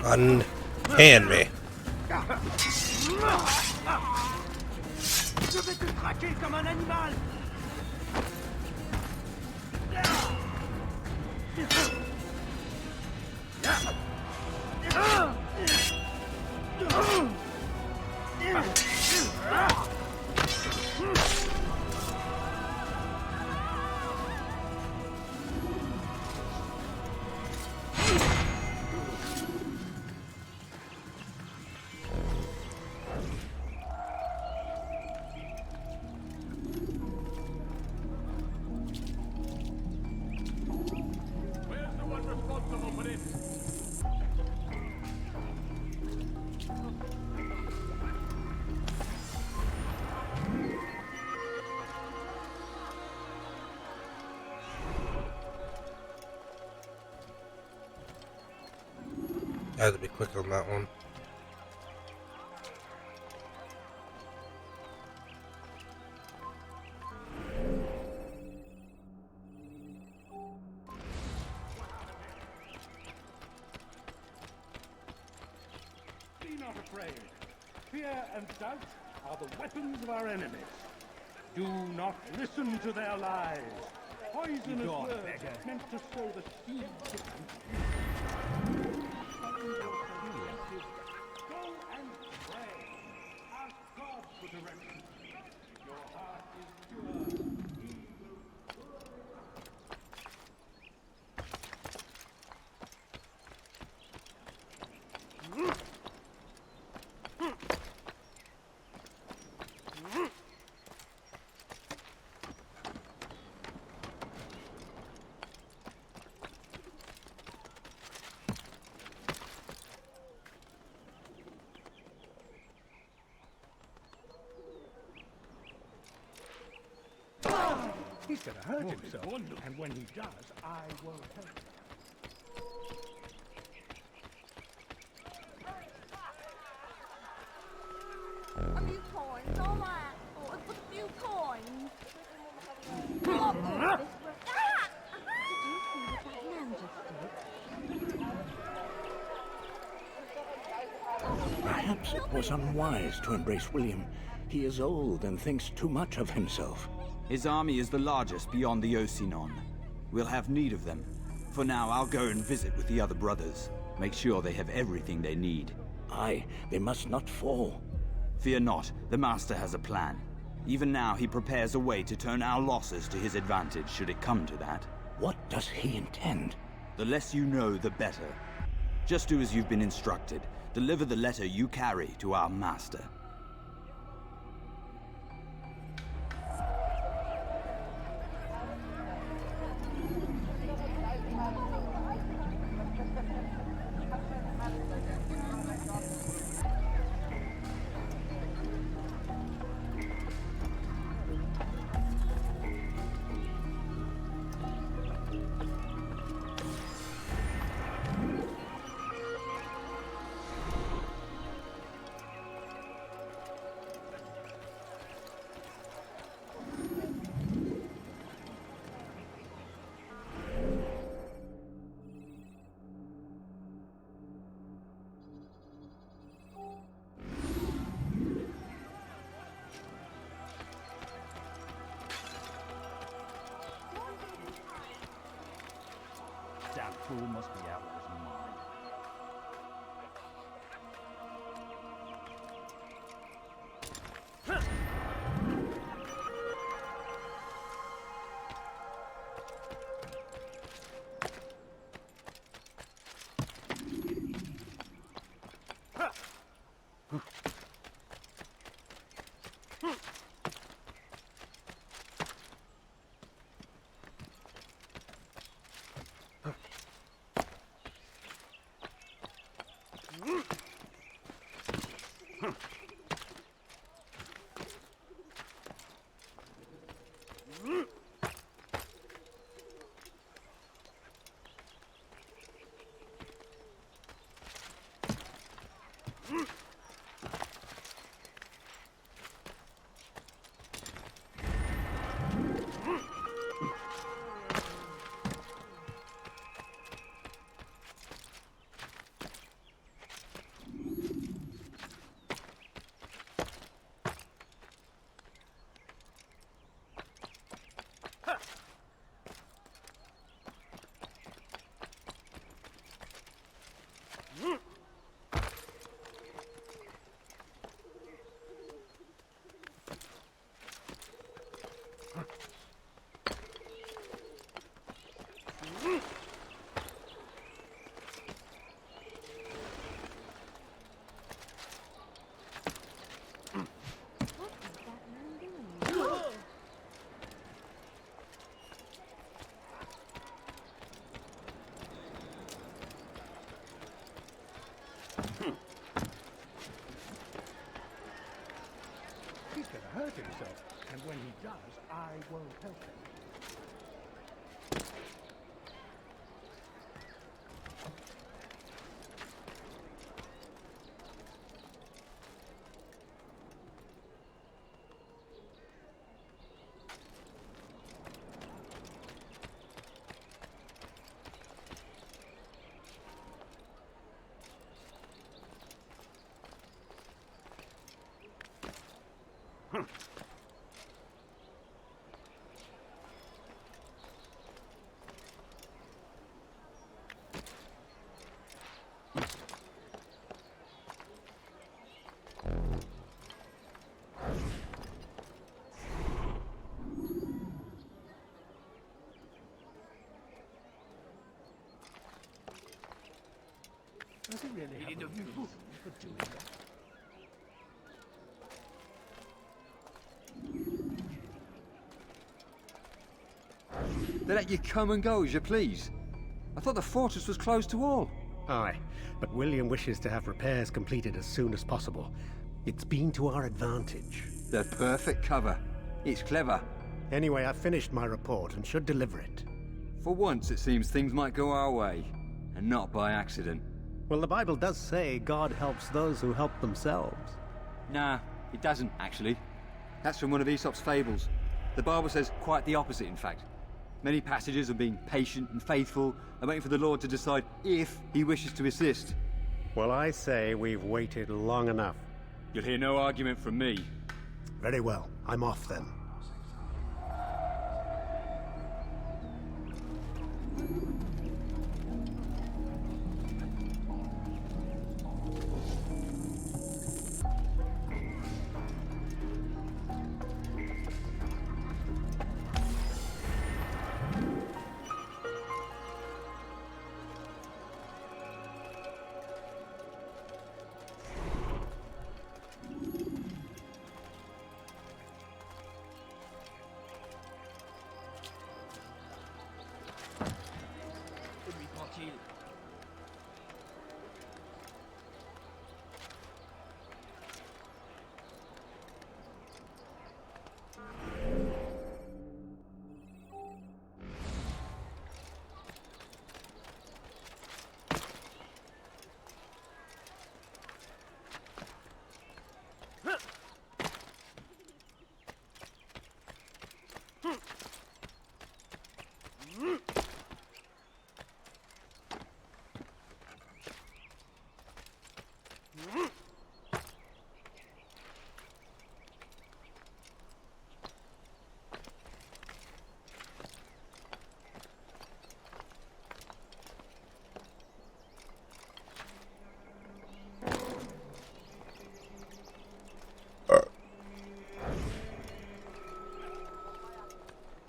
Uncan me. Je vais te traquer comme un animal. I had to be quick on that one. Be not afraid. Fear and doubt are the weapons of our enemies. Do not listen to their lies. Poisonous words meant to sow the seeds of confusion. Go and pray. Ask God for direction. If your heart is pure, he's gonna hurt himself. And when he does, I will help him. A few coins, all right. Oh, a few coins. Oh, ah! Did you see what that man just did? Perhaps it was unwise to embrace William. He is old and thinks too much of himself. His army is the largest beyond the Ocinon. We'll have need of them. For now, I'll go and visit with the other brothers. Make sure they have everything they need. Aye, they must not fall. Fear not, the Master has a plan. Even now, he prepares a way to turn our losses to his advantage, should it come to that. What does he intend? The less you know, the better. Just do as you've been instructed. Deliver the letter you carry to our Master. Damn fool must be out of his mind. going to hurt himself, and when he does, I won't help him. Does he really have a reason for doing that? They let you come and go as you please. I thought the fortress was closed to all. Aye, but William wishes to have repairs completed as soon as possible. It's been to our advantage. The perfect cover. It's clever. Anyway, I've finished my report and should deliver it. For once, it seems things might go our way, and not by accident. Well, the Bible does say God helps those who help themselves. Nah, it doesn't, actually. That's from one of Aesop's fables. The Bible says quite the opposite, in fact. Many passages of being patient and faithful and waiting for the Lord to decide if he wishes to assist. Well, I say we've waited long enough. You'll hear no argument from me. Very well. I'm off then.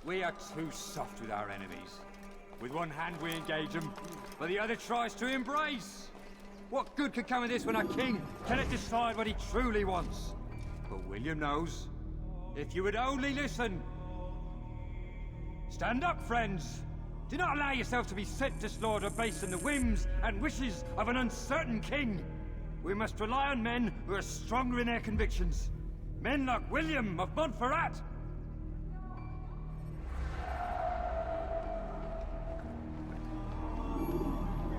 We are too soft with our enemies. With one hand we engage them, but the other tries to embrace. What good could come of this when our king cannot decide what he truly wants? But William knows. If you would only listen. Stand up, friends. Do not allow yourself to be sent to slaughter based on the whims and wishes of an uncertain king. We must rely on men who are stronger in their convictions. Men like William of Montferrat.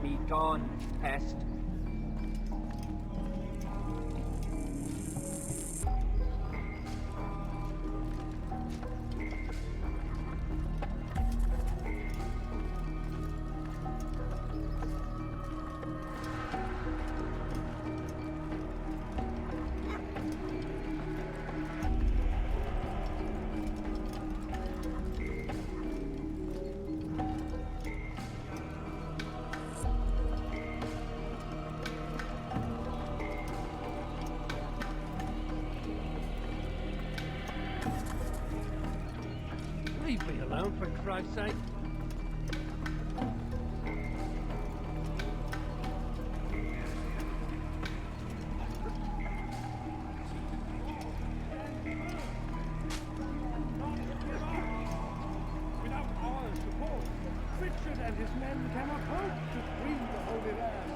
Be gone, pest. Leave me alone, for Christ's sake. Without our support, Richard and his men cannot hope to free the Holy Land.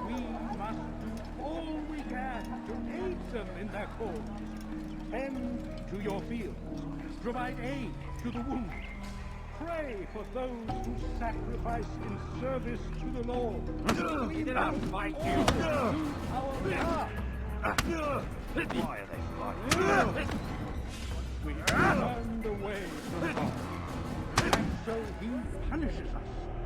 We must do all we can to aid them in their cause. Tend to your fields. Provide aid to the wounded. Pray for those who sacrifice in service to the Lord. We I'll fight you. our behalf. Why are they fighting? We turned away from God. And so he punishes us.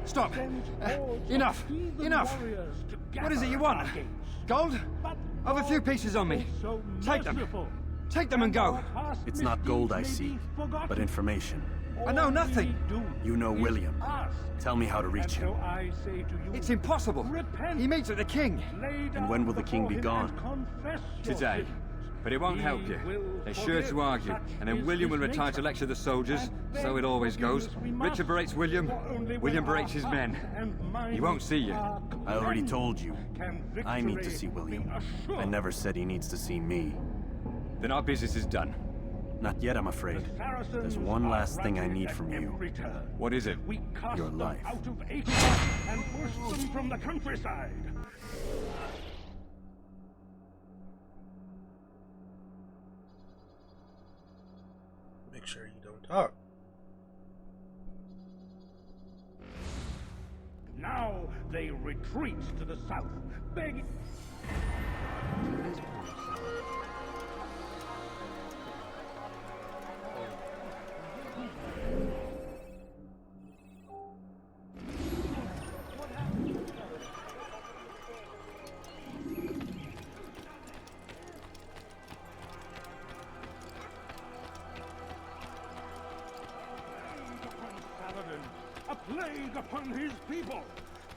Stop! Sends hordes Enough! of heathen Enough! warriors to What is it you gather want? our gates. Gold? But I've a few God pieces on me. is so Take them. merciful. Take them and go. Our past It's not gold I misdeeds may seek, be forgotten. but information. I know All nothing. we do You know is William. ask. Tell me how to And reach him. so I say to you, It's impossible. repent. He meets with the king. Lay down when will the king before be him gone? and confess your Today. sins. But it won't He help you. will They're sure forgive. to argue, Such and then is William will his retire to nature. lecture the soldiers. And So it beg always goes. forgiveness we Richard must, berates William. for only when William our berates his hearts men. and minds He won't see you. are I already cleansed told you. can I need to victory see William. be assured. I never said he needs to see me. Then our business is done. Not yet, I'm afraid. The Saracens There's one are last thing I routed need at from you. every turn. What is it? We cast Your them life. out of Aegon and forced them from the countryside. Make sure you don't talk. Now they retreat to the south, begging. Saladin, a plague upon his people.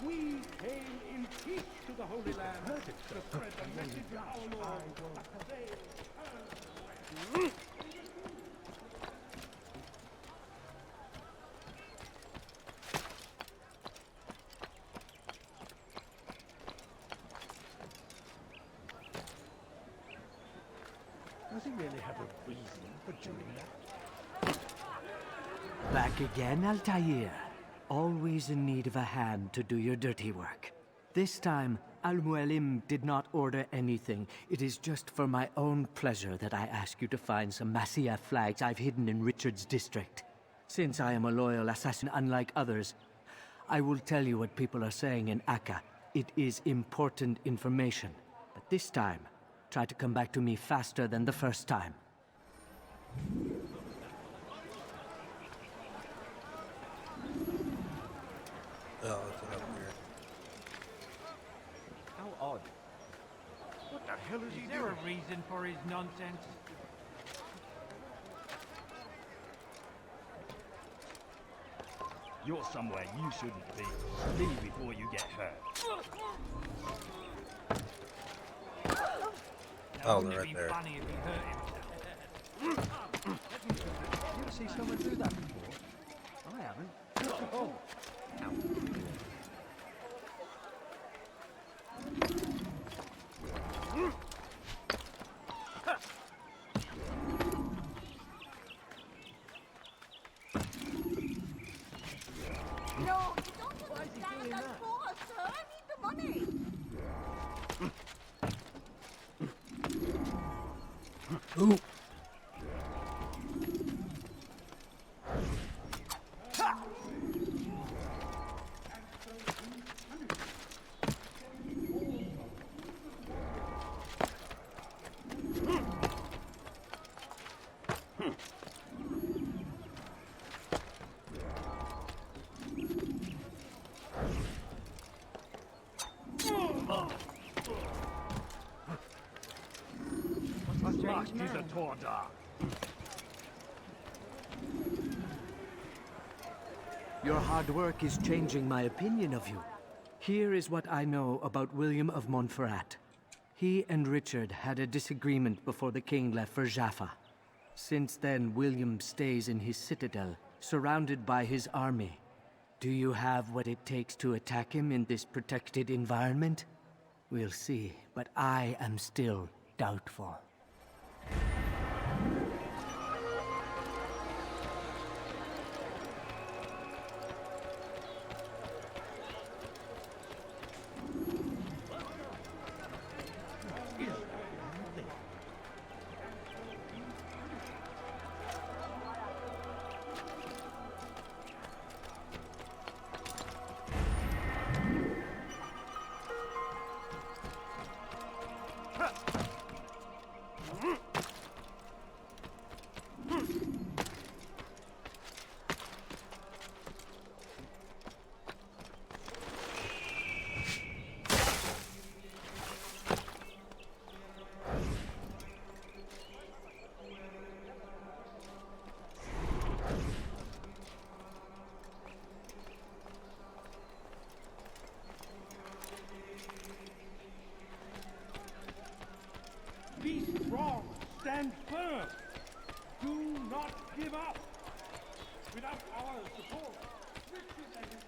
We came in peace to the Holy Land to spread the message of our Lord. But they turned away. Does he really have a reason for doing that? Back again, Altair. Always in need of a hand to do your dirty work. This time, Al-Mualim did not order anything. It is just for my own pleasure that I ask you to find some Masyaf flags I've hidden in Richard's district. Since I am a loyal assassin unlike others, I will tell you what people are saying in Akka. It is important information. But this time, try to come back to me faster than the first time. Oh, it's up here. How odd. What the hell is he there a reason for his nonsense? You're somewhere you shouldn't be. Leave before you get hurt. Oh, Wouldn't they're it right be there. funny if he hurt himself? You ever see someone do that before? I haven't. Oh. No, you don't understand. That's for us, sir. I need the money. Ooh. Much is a Tordar. Your hard work is changing my opinion of you. Here is what I know about William of Montferrat. He and Richard had a disagreement before the king left for Jaffa. Since then, William stays in his citadel, surrounded by his army. Do you have what it takes to attack him in this protected environment? We'll see, but I am still doubtful. give up. Without our support, Richard and his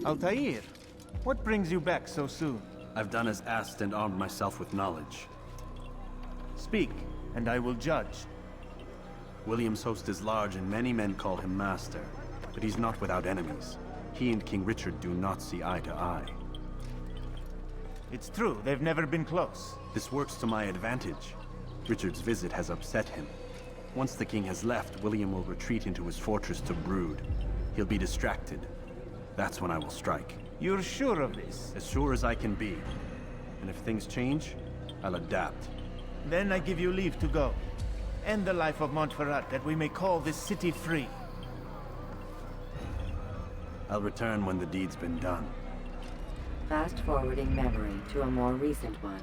Altair, what brings you back so soon? I've done as asked and armed myself with knowledge. Speak, and I will judge. William's host is large and many men call him master, but he's not without enemies. He and King Richard do not see eye to eye. It's true, they've never been close. This works to my advantage. Richard's visit has upset him. Once the king has left, William will retreat into his fortress to brood. He'll be distracted. That's when I will strike. You're sure of this? As sure as I can be. And if things change, I'll adapt. Then I give you leave to go. End the life of Montferrat, that we may call this city free. I'll return when the deed's been done. Fast-forwarding memory to a more recent one.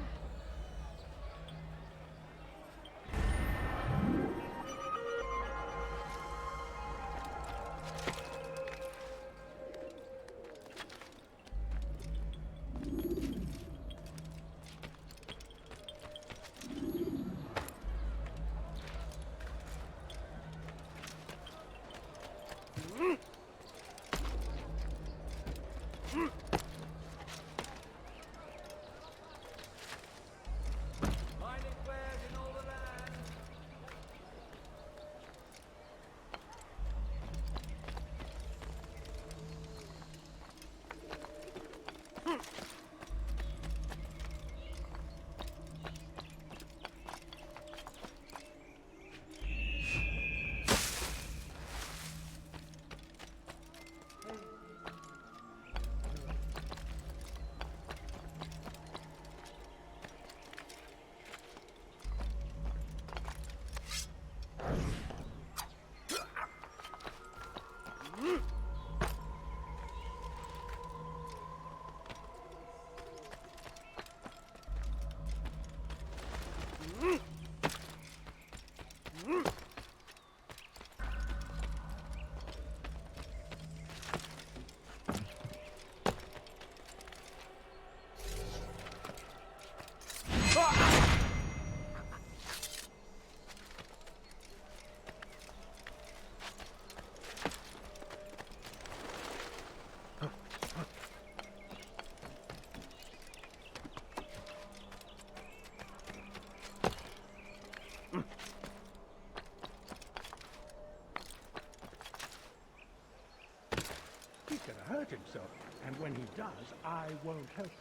He's gonna hurt himself, and when he does, I won't help him.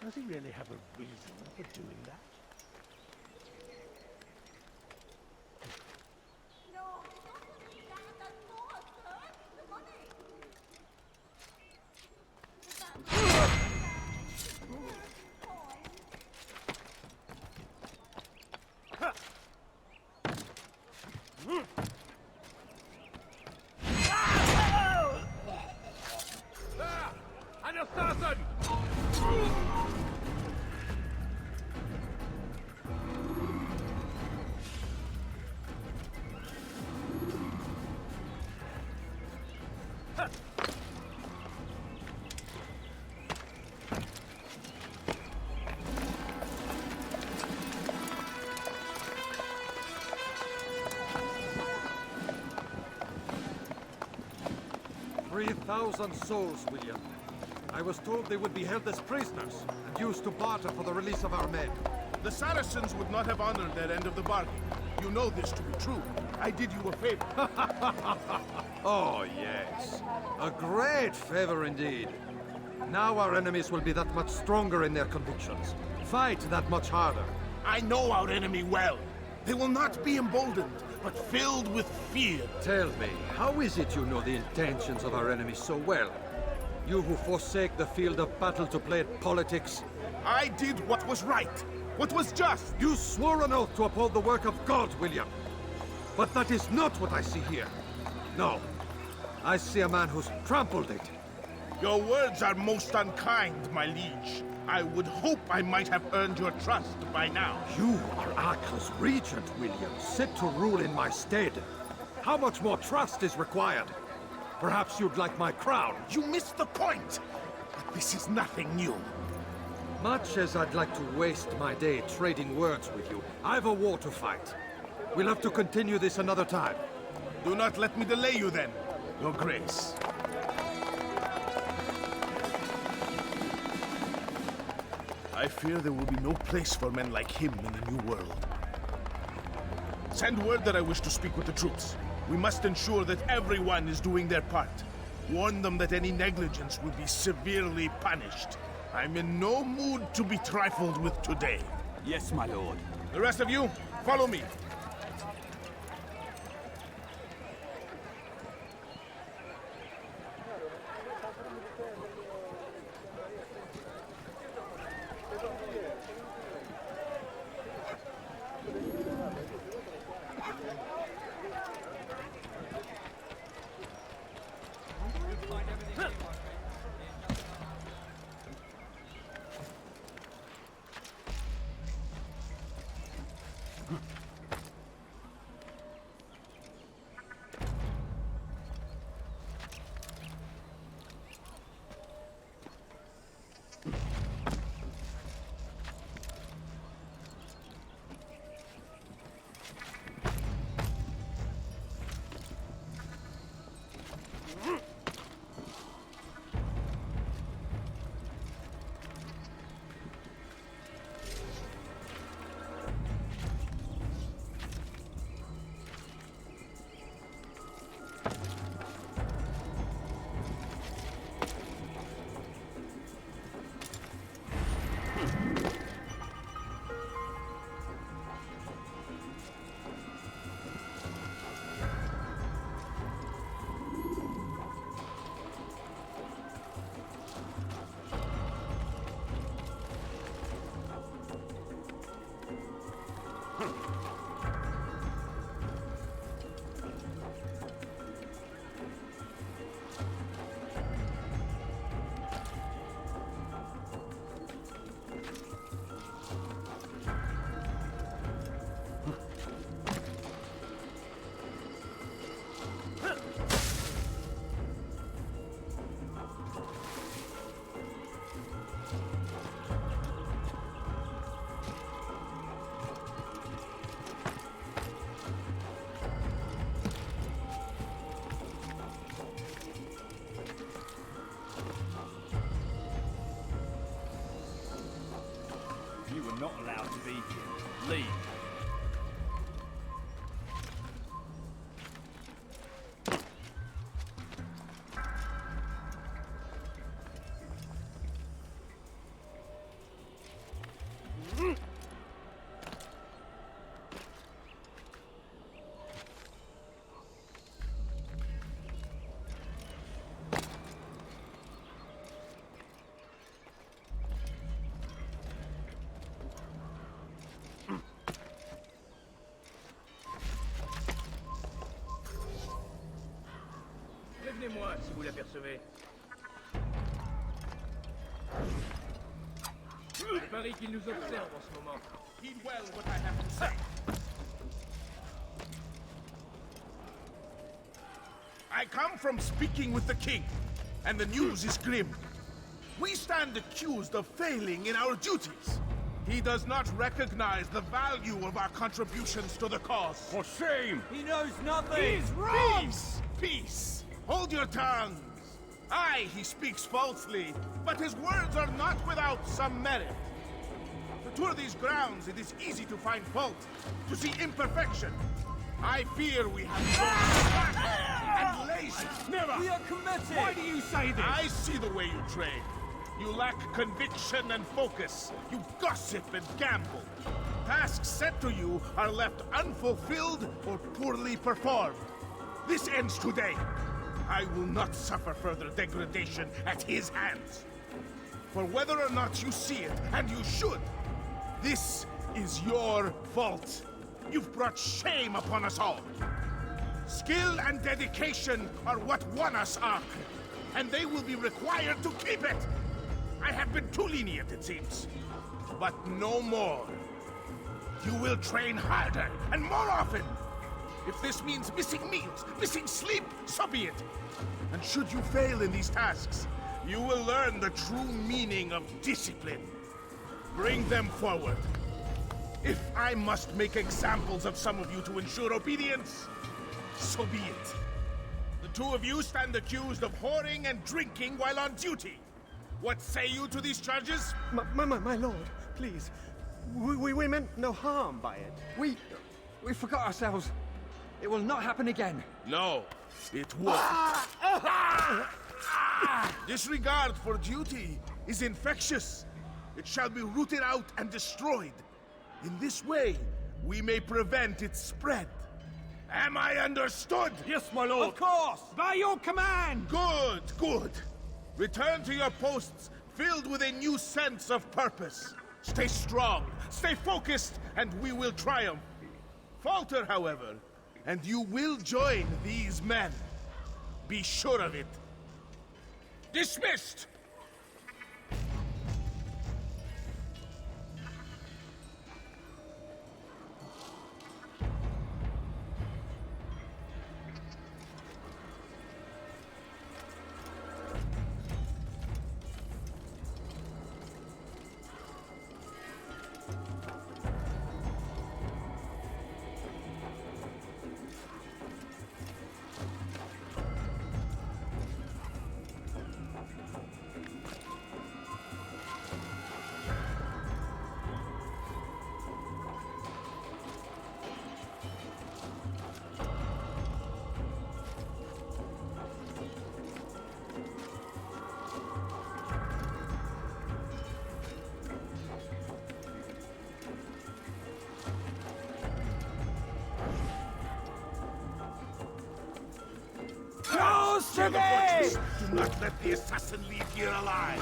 Does he really have a reason for doing that? An assassin! "3,000 souls, William. I was told they would be held as prisoners and used to barter for the release of our men. The Saracens would not have honored their end of the bargain. You know this to be true. I did you a favor. Oh, yes. A great favor indeed. Now our enemies will be that much stronger in their convictions. Fight that much harder. I know our enemy well. They will not be emboldened, but filled with fear. Tell me, how is it you know the intentions of our enemies so well? You who forsake the field of battle to play at politics? I did what was right, what was just. You swore an oath to uphold the work of God, William. But that is not what I see here. No. I see a man who's trampled it. Your words are most unkind, my liege. I would hope I might have earned your trust by now. You are Arkle's regent, William, set to rule in my stead. How much more trust is required? Perhaps you'd like my crown. You missed the point! But this is nothing new. Much as I'd like to waste my day trading words with you, I've a war to fight. We'll have to continue this another time. Do not let me delay you then, Your Grace. I fear there will be no place for men like him in the New World. Send word that I wish to speak with the troops. We must ensure that everyone is doing their part. Warn them that any negligence will be severely punished. I'm in no mood to be trifled with today. Yes, my lord. The rest of you, follow me. You were not allowed to be here. Leave. Prévenez-moi si vous l'apercevez. Je parie qu'il nous observe en ce moment. Heed well what I have to say. I come from speaking with the king, and the news is grim. We stand accused of failing in our duties. He does not recognize the value of our contributions to the cause. For shame! He knows nothing! He's wrong! Peace! Peace! Hold your tongues! Aye, he speaks falsely, but his words are not without some merit. To tour these grounds, it is easy to find fault, to see imperfection. I fear we have and lazy. Never! We are committed! Why do you say this? I see the way you train. You lack conviction and focus. You gossip and gamble. Tasks set to you are left unfulfilled or poorly performed. This ends today. I will not suffer further degradation at his hands. For whether or not you see it, and you should, this is your fault. You've brought shame upon us all. Skill and dedication are what won us Ark, and they will be required to keep it. I have been too lenient, it seems. But no more. You will train harder and more often. If this means missing meals, missing sleep, so be it. And should you fail in these tasks, you will learn the true meaning of discipline. Bring them forward. If I must make examples of some of you to ensure obedience, so be it. The two of you stand accused of whoring and drinking while on duty. What say you to these charges? My lord, please. We meant no harm by it. We forgot ourselves. It will not happen again. No, it won't. Disregard for duty is infectious. It shall be rooted out and destroyed. In this way, we may prevent its spread. Am I understood? Yes, my lord. Of course! By your command! Good, good. Return to your posts, filled with a new sense of purpose. Stay strong, stay focused, and we will triumph. Falter, however, and you will join these men. Be sure of it. Dismissed! Close to me! Do not let the assassin leave here alive!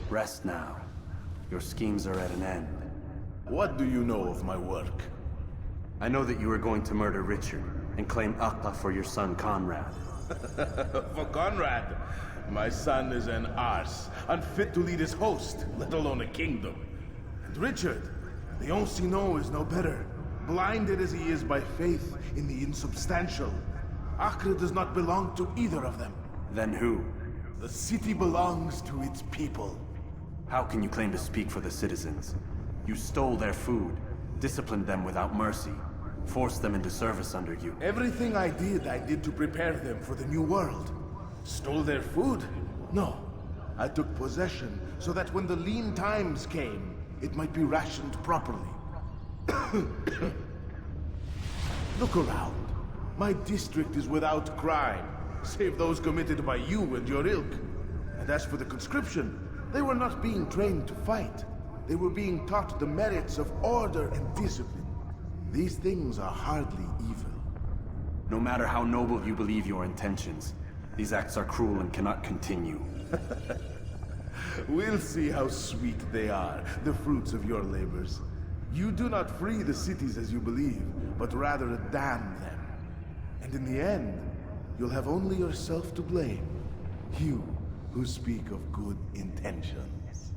Rest now. Your schemes are at an end. What do you know of my work? I know that you are going to murder Richard and claim Akla for your son Conrad. For Conrad, my son is an arse, unfit to lead his host, let alone a kingdom. And Richard, the Oncino is no better, blinded as he is by faith in the insubstantial. Acre does not belong to either of them. Then who? The city belongs to its people. How can you claim to speak for the citizens? You stole their food, disciplined them without mercy, forced them into service under you. Everything I did to prepare them for the new world. Stole their food? No. I took possession so that when the lean times came, it might be rationed properly. Look around. My district is without crime, save those committed by you and your ilk. And as for the conscription, they were not being trained to fight. They were being taught the merits of order and discipline. These things are hardly evil. No matter how noble you believe your intentions, these acts are cruel and cannot continue. We'll see how sweet they are, the fruits of your labors. You do not free the cities as you believe, but rather damn them. And in the end, you'll have only yourself to blame. You who speak of good intentions.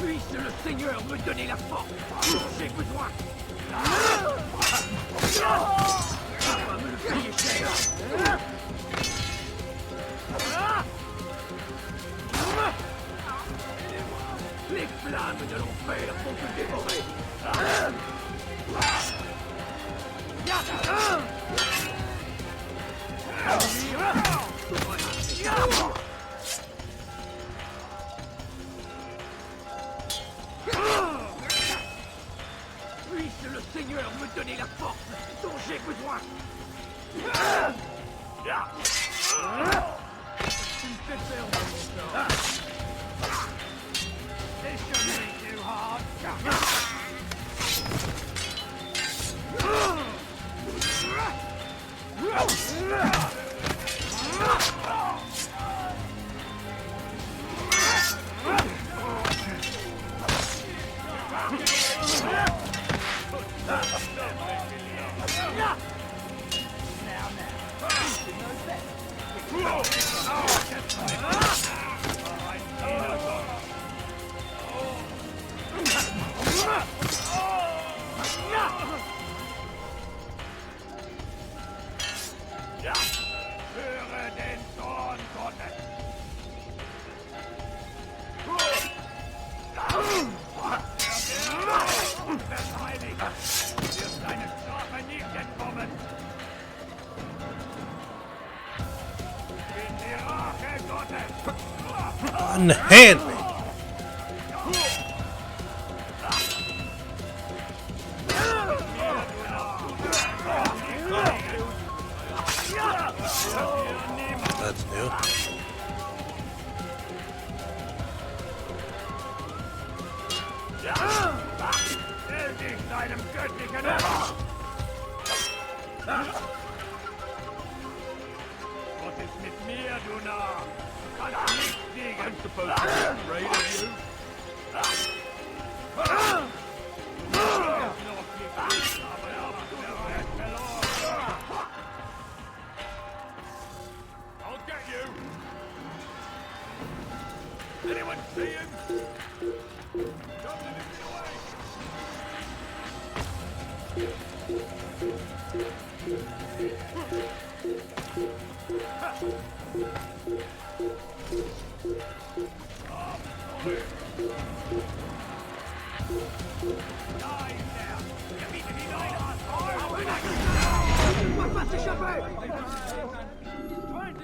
Puisse le Seigneur me donner la force dont j'ai besoin. Ça va me le payer cher. Les flammes de l'enfer vont te dévorer. Puisse le Seigneur me donner la force dont j'ai besoin. Tu me fais peur, mon This shouldn't be too hard. Unhand me. That's new. I'm supposed to be afraid of you? I'll get you! Anyone see him? Don't let him get away!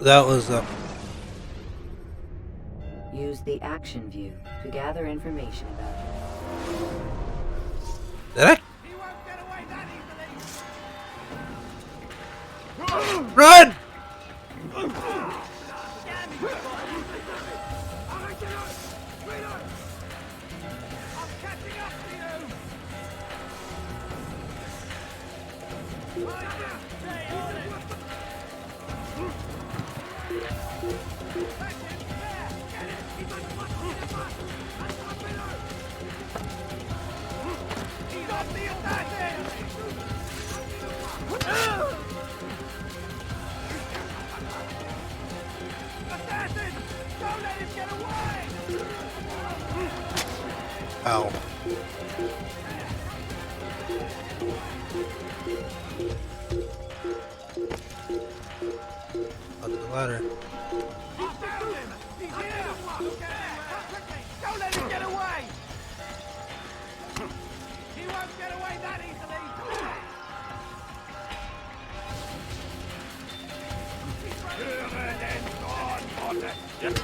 That was Use the action view to gather information about him. Did I? Run! Ow. Up the ladder. Don't let him get away! He won't get away that easily! You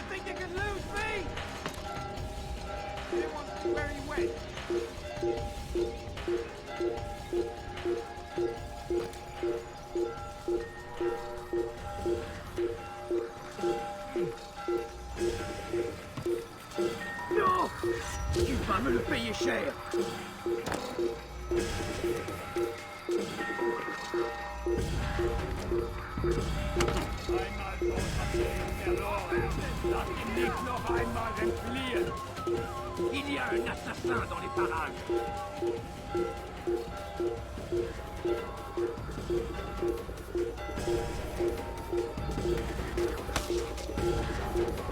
think you can lose me? Everyone's very wet. Non! Tu vas me le payer cher! Einmal so verloren, lass ihn nicht noch einmal entfliehen! Il y a un assassin dans les parages!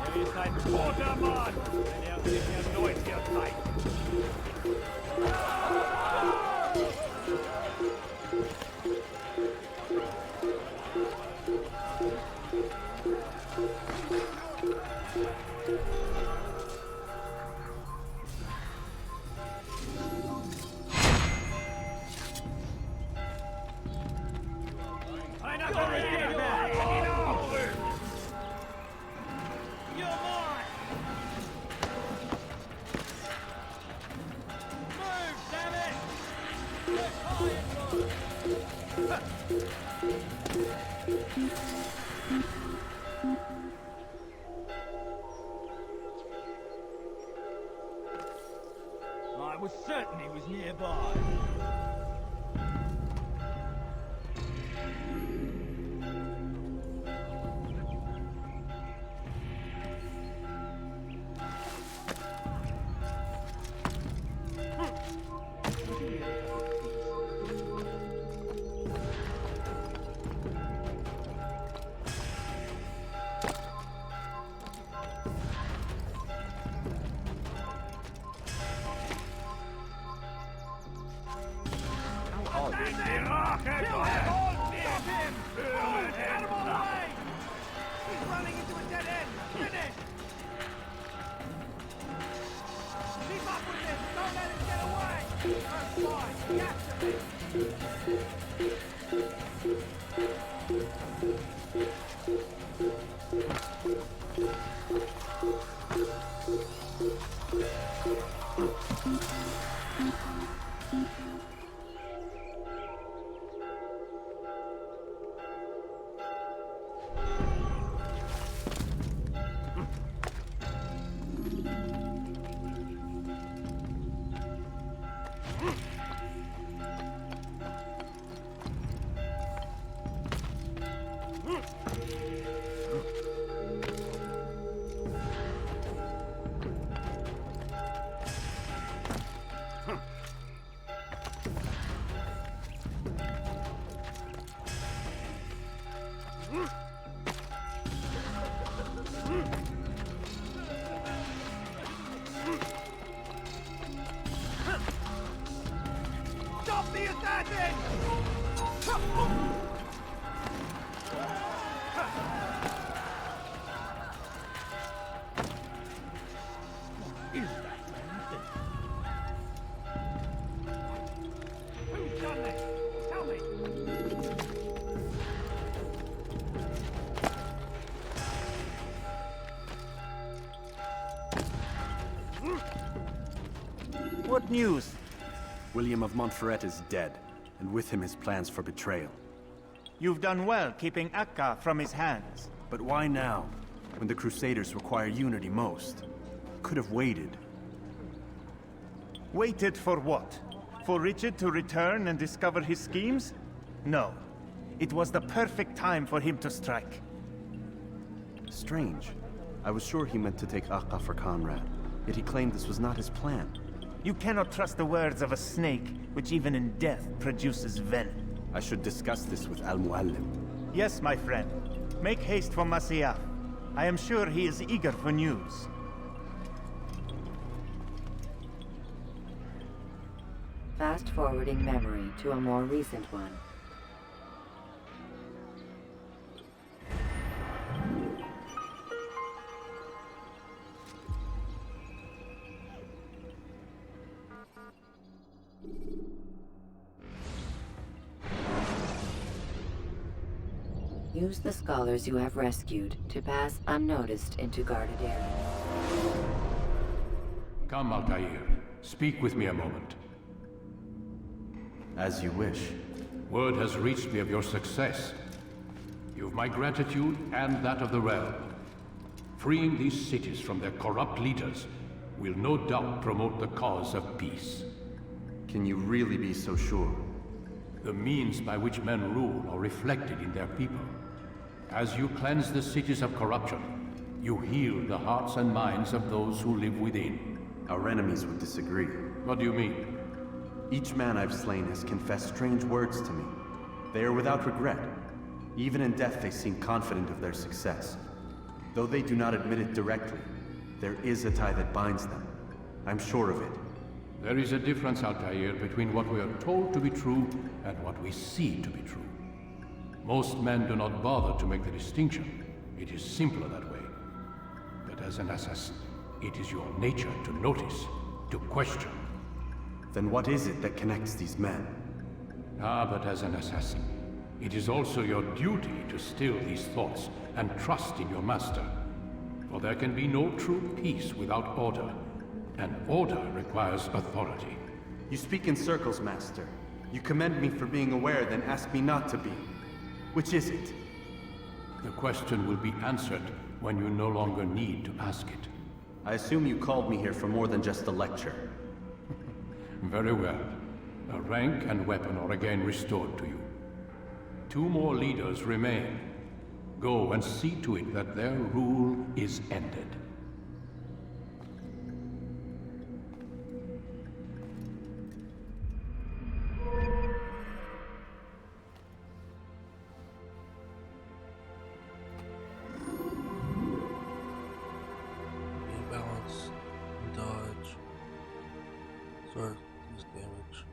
Er ist ein toter Mann, wenn sich erneut hier zeigt. Einer von denen! You're mine! Move, damn it! Get I was certain he was nearby. Stop the assassin! Is that anything? Who's done this? Tell me! What news? William of Montferrat is dead, and with him his plans for betrayal. You've done well keeping Akka from his hands. But why now, when the Crusaders require unity most? Could have waited. Waited for what? For Richard to return and discover his schemes? No. It was the perfect time for him to strike. Strange. I was sure he meant to take Akka for Conrad, yet he claimed this was not his plan. You cannot trust the words of a snake, which even in death produces venom. I should discuss this with Al-Muallim. Yes, my friend. Make haste for Masyaf. I am sure he is eager for news. Fast-forwarding memory to a more recent one. Use the scholars you have rescued to pass unnoticed into guarded areas. Come, Altair. Speak with me a moment. As you wish. Word has reached me of your success. You've my gratitude and that of the realm. Freeing these cities from their corrupt leaders will no doubt promote the cause of peace. Can you really be so sure? The means by which men rule are reflected in their people. As you cleanse the cities of corruption, you heal the hearts and minds of those who live within. Our enemies would disagree. What do you mean? Each man I've slain has confessed strange words to me. They are without regret. Even in death they seem confident of their success. Though they do not admit it directly, there is a tie that binds them. I'm sure of it. There is a difference, Altair, between what we are told to be true and what we see to be true. Most men do not bother to make the distinction. It is simpler that way. But as an assassin, it is your nature to notice, to question. Then what is it that connects these men? Ah, but as an assassin, it is also your duty to still these thoughts and trust in your master. For there can be no true peace without order, and order requires authority. You speak in circles, Master. You commend me for being aware, then ask me not to be. Which is it? The question will be answered when you no longer need to ask it. I assume you called me here for more than just a lecture. Very well. A rank and weapon are again restored to you. 2 more leaders remain. Go and see to it that their rule is ended. Balance, dodge, sword, use damage.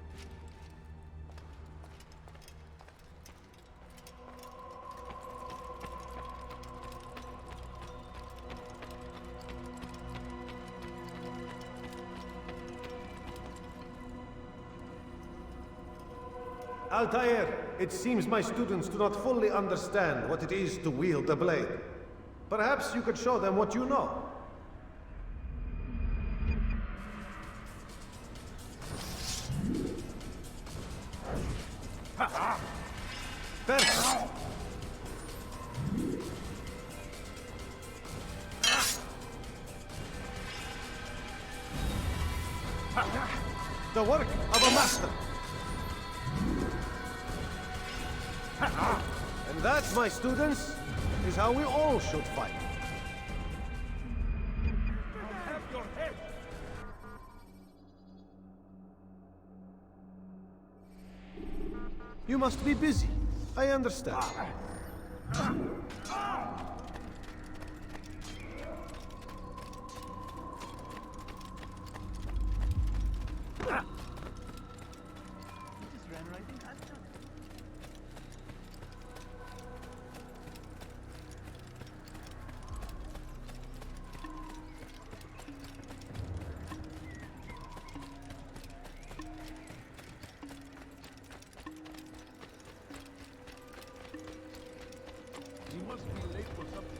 Altair, it seems my students do not fully understand what it is to wield the blade. Perhaps you could show them what you know. Perfect. The work of a master. And that, my students, is how we all should fight. Have your head! You must be busy. I understand. You must be late for something.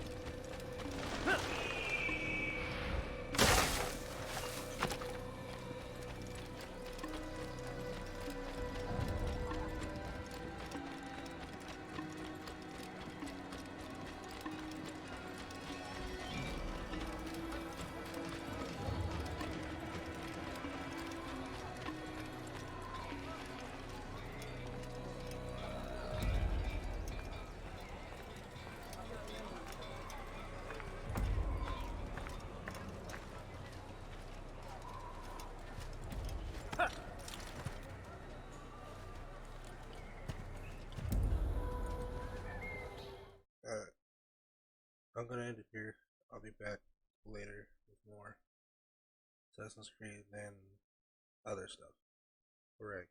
I'm gonna end it here. I'll be back later with more Assassin's Creed and other stuff. Alright.